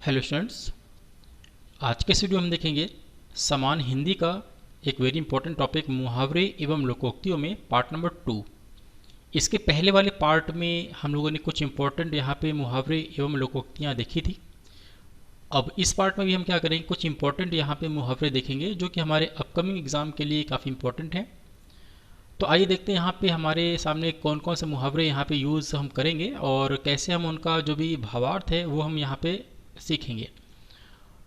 Hello students, आज के इस वीडियो में हम देखेंगे समान हिंदी का एक वेरी इंपॉर्टेंट टॉपिक मुहावरे एवं लोकोक्तियों में पार्ट नंबर 2। इसके पहले वाले पार्ट में हम लोगों ने कुछ इंपॉर्टेंट यहाँ पे मुहावरे एवं लोकोक्तियाँ देखी थी। अब इस पार्ट में भी हम क्या करेंगे, कुछ इंपॉर्टेंट यहाँ पे मुहावरे देखेंगे जो कि हमारे अपकमिंग एग्जाम के लिए काफ़ी इंपॉर्टेंट हैं। तो आइए देखते हैं यहाँ पे हमारे सामने कौन कौन से मुहावरे यहाँ पे यूज़ हम करेंगे और कैसे हम उनका जो भी भावार्थ है वो हम यहाँ पे सीखेंगे।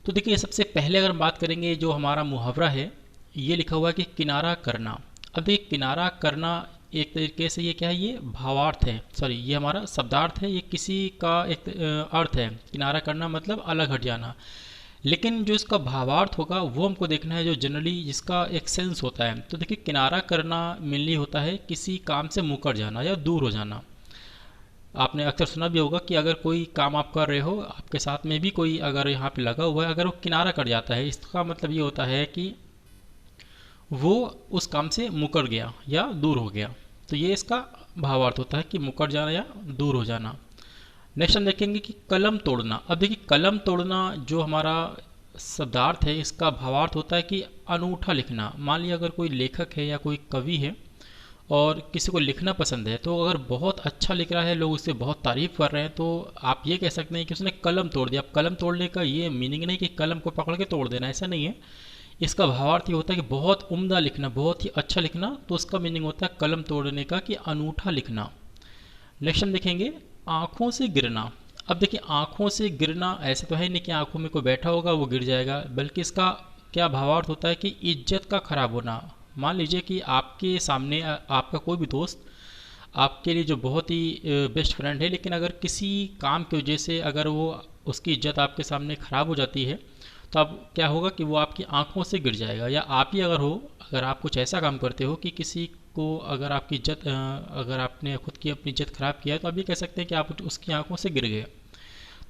तो देखिए, सबसे पहले अगर हम बात करेंगे जो हमारा मुहावरा है, ये लिखा हुआ है कि किनारा करना। अब देखिए, किनारा करना एक तरीके से ये क्या है, ये भावार्थ है, सॉरी ये हमारा शब्दार्थ है, ये किसी का एक अर्थ है। किनारा करना मतलब अलग हट जाना, लेकिन जो इसका भावार्थ होगा वो हमको देखना है, जो जनरली जिसका एक सेंस होता है। तो देखिए, किनारा करना मेनली होता है किसी काम से मुकर जाना या दूर हो जाना। आपने अक्सर सुना भी होगा कि अगर कोई काम आप कर रहे हो, आपके साथ में भी कोई अगर यहाँ पे लगा हुआ है, अगर वो किनारा कर जाता है, इसका मतलब ये होता है कि वो उस काम से मुकर गया या दूर हो गया। तो ये इसका भावार्थ होता है कि मुकर जाना या दूर हो जाना। नेक्स्ट हम देखेंगे कि कलम तोड़ना। अब देखिए, कलम तोड़ना जो हमारा शब्दार्थ है, इसका भावार्थ होता है कि अनूठा लिखना। मान लिया अगर कोई लेखक है या कोई कवि है और किसी को लिखना पसंद है, तो अगर बहुत अच्छा लिख रहा है, लोग उससे बहुत तारीफ कर रहे हैं, तो आप ये कह सकते हैं कि उसने कलम तोड़ दिया। अब कलम तोड़ने का ये मीनिंग नहीं कि कलम को पकड़ के तोड़ देना, ऐसा नहीं है। इसका भावार्थ ये होता है कि बहुत उम्दा लिखना, बहुत ही अच्छा लिखना, तो उसका मीनिंग होता है कलम तोड़ने का कि अनूठा लिखना। नेक्स्ट हम देखेंगे आँखों से गिरना। अब देखिए, आँखों से गिरना ऐसे तो है नहीं कि आँखों में कोई बैठा होगा वो गिर जाएगा, बल्कि इसका क्या भावार्थ होता है कि इज्जत का खराब होना। मान लीजिए कि आपके सामने आपका कोई भी दोस्त आपके लिए जो बहुत ही बेस्ट फ्रेंड है, लेकिन अगर किसी काम की वजह से अगर वो उसकी इज्जत आपके सामने ख़राब हो जाती है, तो अब क्या होगा कि वो आपकी आंखों से गिर जाएगा। या आप ही अगर हो, अगर आप कुछ ऐसा काम करते हो कि किसी को अगर आपकी इज्जत अगर आपने खुद की अपनी इज्जत ख़राब किया है, तो आप ये कह सकते हैं कि आप उसकी आंखों से गिर गए।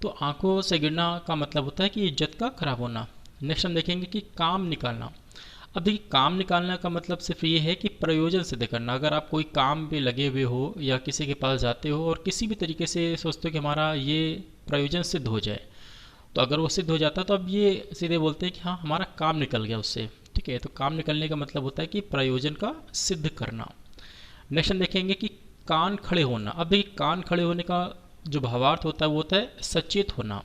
तो आंखों से गिरना का मतलब होता है कि इज्जत का खराब होना। नेक्स्ट हम देखेंगे कि काम निकालना। अब देखिए, काम निकालना का मतलब सिर्फ ये है कि प्रयोजन सिद्ध करना। अगर आप कोई काम पे लगे हुए हो या किसी के पास जाते हो और किसी भी तरीके से सोचते हो कि हमारा ये प्रयोजन सिद्ध हो जाए, तो अगर वो सिद्ध हो जाता है तो अब ये सीधे बोलते हैं कि हाँ, हमारा काम निकल गया उससे। ठीक है, तो काम निकलने का मतलब होता है कि प्रयोजन का सिद्ध करना। नेक्स्ट हम देखेंगे कि कान खड़े होना। अब देखिए, कान खड़े होने का जो भावार्थ होता है वो होता है सचेत होना।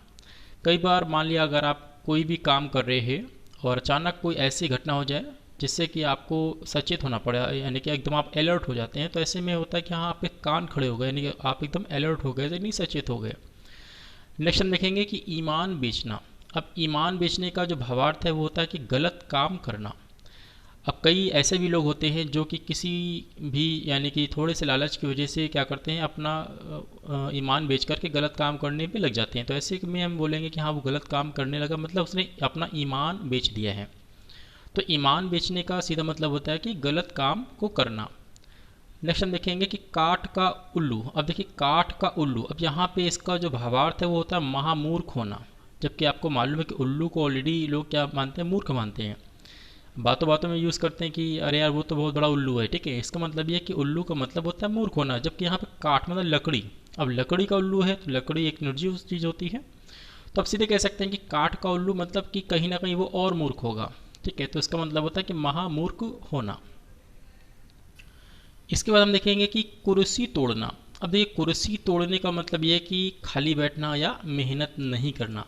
कई बार मान लिया अगर आप कोई भी काम कर रहे हैं और अचानक कोई ऐसी घटना हो जाए जिससे कि आपको सचेत होना पड़े, यानी कि एकदम आप अलर्ट हो जाते हैं, तो ऐसे में होता है कि हाँ, आपके कान खड़े हो गए, यानी कि आप एकदम अलर्ट हो गए, यानी सचेत हो गए। नेक्स्ट हम देखेंगे कि ईमान बेचना। अब ईमान बेचने का जो भावार्थ है वो होता है कि गलत काम करना। अब कई ऐसे भी लोग होते हैं जो कि किसी भी यानी कि थोड़े से लालच की वजह से क्या करते हैं, अपना ईमान बेच करके गलत काम करने पे लग जाते हैं। तो ऐसे में हम बोलेंगे कि हाँ, वो गलत काम करने लगा, मतलब उसने अपना ईमान बेच दिया है। तो ईमान बेचने का सीधा मतलब होता है कि गलत काम को करना। नेक्स्ट हम देखेंगे कि काठ का उल्लू। अब देखिए, काठ का उल्लू, अब यहाँ पे इसका जो भावार्थ है वो होता है महामूर्ख होना। जबकि आपको मालूम है कि उल्लू को ऑलरेडी लोग क्या मानते हैं, मूर्ख मानते हैं। बातों बातों में यूज़ करते हैं कि अरे यार, वो तो बहुत बड़ा उल्लू है। ठीक है, इसका मतलब ये है कि उल्लू का मतलब होता है मूर्ख होना, जबकि यहाँ पे काठ मतलब लकड़ी। अब लकड़ी का उल्लू है तो लकड़ी एक निर्जीव चीज़ होती है, तो अब सीधे कह सकते हैं कि काठ का उल्लू मतलब कि कहीं ना कहीं वो और मूर्ख होगा। ठीक है, तो इसका मतलब होता है कि महामूर्ख होना। इसके बाद हम देखेंगे कि कुर्सी तोड़ना। अब देखिए, कुर्सी तोड़ने का मतलब ये है कि खाली बैठना या मेहनत नहीं करना।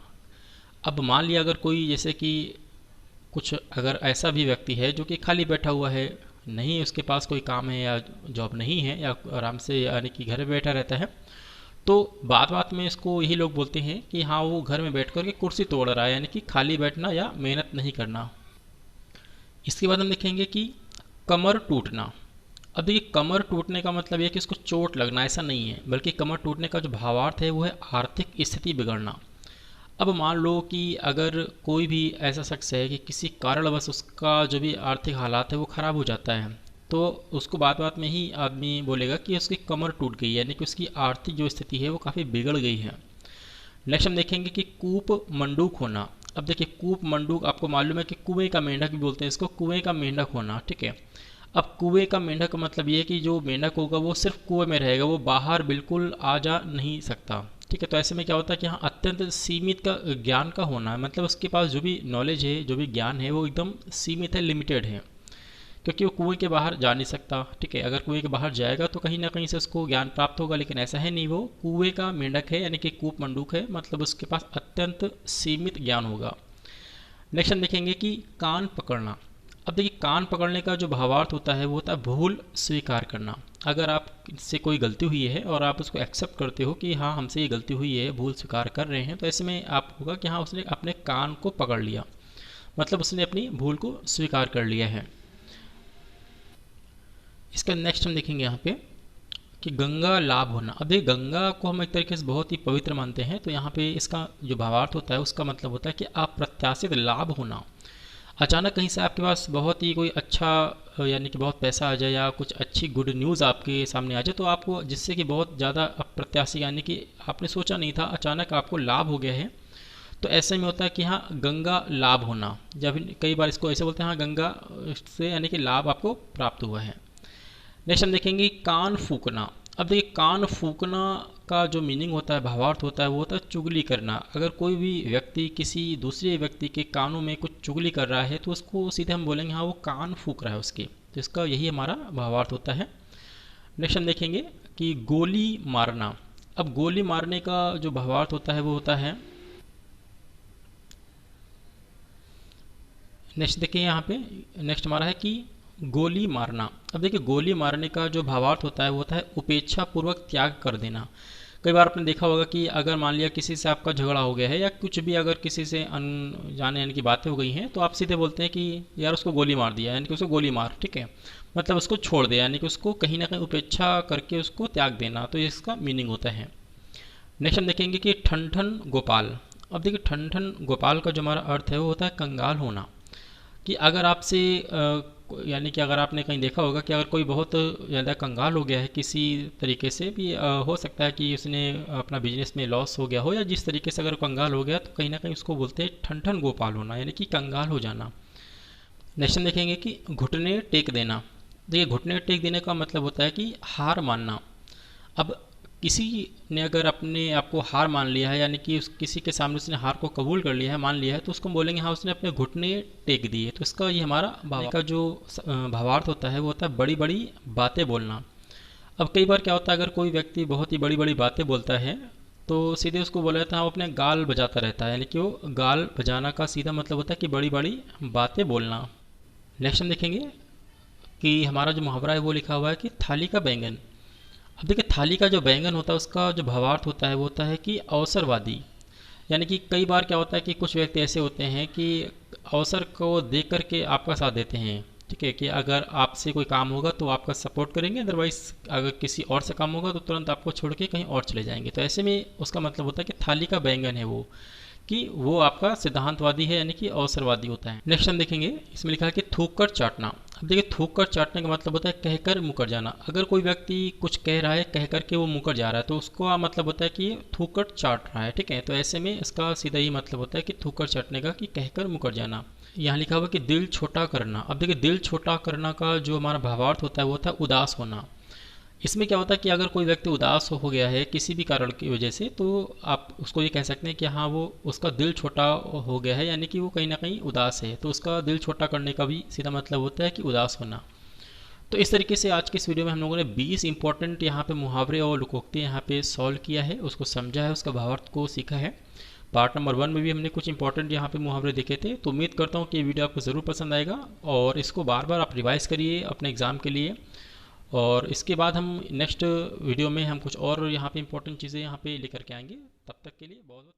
अब मान लिया अगर कोई जैसे कि कुछ अगर ऐसा भी व्यक्ति है जो कि खाली बैठा हुआ है, नहीं उसके पास कोई काम है या जॉब नहीं है या आराम से यानी कि घर में बैठा रहता है, तो बात बात में इसको यही लोग बोलते हैं कि हाँ, वो घर में बैठ कर के कुर्सी तोड़ रहा है, यानी कि खाली बैठना या मेहनत नहीं करना। इसके बाद हम देखेंगे कि कमर टूटना। अब देखिए, कमर टूटने का मतलब यह कि उसको चोट लगना, ऐसा नहीं है, बल्कि कमर टूटने का जो भावार्थ है वो है आर्थिक स्थिति बिगड़ना। अब मान लो कि अगर कोई भी ऐसा शख्स है कि किसी कारणवश उसका जो भी आर्थिक हालात है वो ख़राब हो जाता है, तो उसको बात बात में ही आदमी बोलेगा कि उसकी कमर टूट गई, यानी कि उसकी आर्थिक जो स्थिति है वो काफ़ी बिगड़ गई है। नेक्स्ट हम देखेंगे कि कूप मंडूक होना। अब देखिए, कूप मंडूक आपको मालूम है कि कुएं का मेंढक भी बोलते हैं इसको, कुएं का मेंढक होना। ठीक है, अब कुएं का मेंढक का मतलब ये है कि जो मेंढक होगा वो सिर्फ कुएं में रहेगा, वो बाहर बिल्कुल आ जा नहीं सकता। ठीक है। तो ऐसे में क्या होता है कि हाँ अत्यंत सीमित का ज्ञान का होना, मतलब उसके पास जो भी नॉलेज है, जो भी ज्ञान है, वो एकदम सीमित है, लिमिटेड है, क्योंकि वो कुएं के बाहर जा नहीं सकता। ठीक है, अगर कुएं के बाहर जाएगा तो कहीं ना कहीं से उसको ज्ञान प्राप्त होगा, लेकिन ऐसा है नहीं, वो कुएं का मेंढक है, यानी कि कूप मंडूक है, मतलब उसके पास अत्यंत सीमित ज्ञान होगा। नेक्स्ट हम देखेंगे कि कान पकड़ना। अब देखिए, कान पकड़ने का जो भावार्थ होता है वो होता है भूल स्वीकार करना। अगर आपसे कोई गलती हुई है और आप उसको एक्सेप्ट करते हो कि हाँ हमसे ये गलती हुई है, भूल स्वीकार कर रहे हैं, तो ऐसे में आप होगा कि हाँ उसने अपने कान को पकड़ लिया, मतलब उसने अपनी भूल को स्वीकार कर लिया है। इसका नेक्स्ट हम देखेंगे यहाँ पे कि गंगा लाभ होना। अब ये गंगा को हम एक तरीके से बहुत ही पवित्र मानते हैं, तो यहाँ पे इसका जो भावार्थ होता है उसका मतलब होता है कि अप्रत्याशित लाभ होना। अचानक कहीं से आपके पास बहुत ही कोई अच्छा यानी कि बहुत पैसा आ जाए या कुछ अच्छी गुड न्यूज़ आपके सामने आ जाए, तो आपको जिससे कि बहुत ज़्यादा अप्रत्याशित यानी कि आपने सोचा नहीं था, अचानक आपको लाभ हो गया है, तो ऐसे में होता है कि हाँ गंगा लाभ होना। जब कई बार इसको ऐसे बोलते हैं हाँ गंगा से यानी कि लाभ आपको प्राप्त हुआ है। नेक्स्ट हम देखेंगे कान फूकना। अब देखिए, कान फूकना का जो मीनिंग होता है, भावार्थ होता है, वो होता है चुगली करना। अगर कोई भी व्यक्ति किसी दूसरे व्यक्ति के कानों में कुछ चुगली कर रहा है तो उसको सीधे हम बोलेंगे हाँ वो कान फूक रहा है उसके, तो इसका यही हमारा भावार्थ होता है। नेक्स्ट हम देखेंगे कि गोली मारना। अब गोली मारने का जो भावार्थ होता है वो होता है, नेक्स्ट देखिए यहाँ पे, नेक्स्ट हमारा है कि गोली मारना। अब देखिए, गोली मारने का जो भावार्थ होता है वो होता है उपेक्षा पूर्वक त्याग कर देना। कई बार आपने देखा होगा कि अगर मान लिया किसी से आपका झगड़ा हो गया है या कुछ भी, अगर किसी से अनजाने यानी कि बातें हो गई हैं, तो आप सीधे बोलते हैं कि यार उसको गोली मार दिया, यानी कि उसको गोली मार, ठीक है, मतलब उसको छोड़ दे, यानी कि उसको कहीं ना कहीं उपेक्षा करके उसको त्याग देना, तो इसका मीनिंग होता है। नेक्स्ट हम देखेंगे कि ठन ठन गोपाल। अब देखिए, ठन ठन गोपाल का जो हमारा अर्थ है वो होता है कंगाल होना। कि अगर आपसे यानी कि अगर आपने कहीं देखा होगा कि अगर कोई बहुत ज़्यादा कंगाल हो गया है किसी तरीके से भी, हो सकता है कि उसने अपना बिजनेस में लॉस हो गया हो या जिस तरीके से अगर कंगाल हो गया, तो कहीं ना कहीं उसको बोलते हैं ठन ठन गोपाल होना, यानी कि कंगाल हो जाना। नेक्स्ट हम देखेंगे कि घुटने टेक देना। देखिए, घुटने टेक देने का मतलब होता है कि हार मानना। अब किसी ने अगर अपने आप को हार मान लिया है, यानी कि उस किसी के सामने उसने हार को कबूल कर लिया है, मान लिया है, तो उसको बोलेंगे हाँ उसने अपने घुटने टेक दिए। तो इसका ये हमारा भाव का जो भावार्थ होता है वो होता है बड़ी बड़ी बातें बोलना। अब कई बार क्या होता है, अगर कोई व्यक्ति बहुत ही बड़ी बड़ी बातें बोलता है तो सीधे उसको बोला जाता है वो अपने गाल बजाता रहता है, यानी कि वो गाल बजाना का सीधा मतलब होता है कि बड़ी बड़ी बातें बोलना। नेक्स्ट हम देखेंगे कि हमारा जो मुहावरा है वो लिखा हुआ है कि थाली का बैंगन। अब देखिए, थाली का जो बैंगन होता है उसका जो भावार्थ होता है वो होता है कि अवसरवादी। यानी कि कई बार क्या होता है कि कुछ व्यक्ति ऐसे होते हैं कि अवसर को देख करके आपका साथ देते हैं, ठीक है, कि अगर आपसे कोई काम होगा तो आपका सपोर्ट करेंगे, अदरवाइज अगर किसी और से काम होगा तो तुरंत आपको छोड़ के कहीं और चले जाएंगे। तो ऐसे में उसका मतलब होता है कि थाली का बैंगन है वो, कि वो आपका सिद्धांतवादी है, यानी कि अवसरवादी होता है। नेक्स्ट हम देखेंगे, इसमें लिखा है कि थूक कर चाटना। अब देखिए, थूक कर चाटने का मतलब होता है कहकर मुकर जाना। अगर कोई व्यक्ति कुछ कह रहा है, कह करके वो मुकर जा रहा है, तो उसको मतलब होता है कि ये थूक कर चाट रहा है, ठीक है। तो ऐसे में इसका सीधा ही मतलब होता है कि थूक कर चाटने का, कि कहकर मुकर जाना। यहाँ लिखा हुआ कि दिल छोटा करना। अब देखिए, दिल छोटा करना का जो हमारा भावार्थ होता है वो होता है उदास होना। इसमें क्या होता है कि अगर कोई व्यक्ति उदास हो गया है किसी भी कारण की वजह से, तो आप उसको ये कह सकते हैं कि हाँ वो उसका दिल छोटा हो गया है, यानी कि वो कहीं ना कहीं उदास है, तो उसका दिल छोटा करने का भी सीधा मतलब होता है कि उदास होना। तो इस तरीके से आज के इस वीडियो में हम लोगों ने 20 इंपॉर्टेंट यहाँ पे मुहावरे और लोकोक्ति यहाँ पे सॉल्व किया है, उसको समझा है, उसका भावार्थ को सीखा है। पार्ट नंबर 1 में भी हमने कुछ इंपॉर्टेंट यहाँ पे मुहावरे देखे थे। तो उम्मीद करता हूँ कि ये वीडियो आपको ज़रूर पसंद आएगा और इसको बार बार आप रिवाइज़ करिए अपने एग्ज़ाम के लिए। और इसके बाद हम नेक्स्ट वीडियो में हम कुछ और यहाँ पे इंपॉर्टेंट चीज़ें यहाँ पे लेकर के आएंगे। तब तक के लिए बहुत बहुत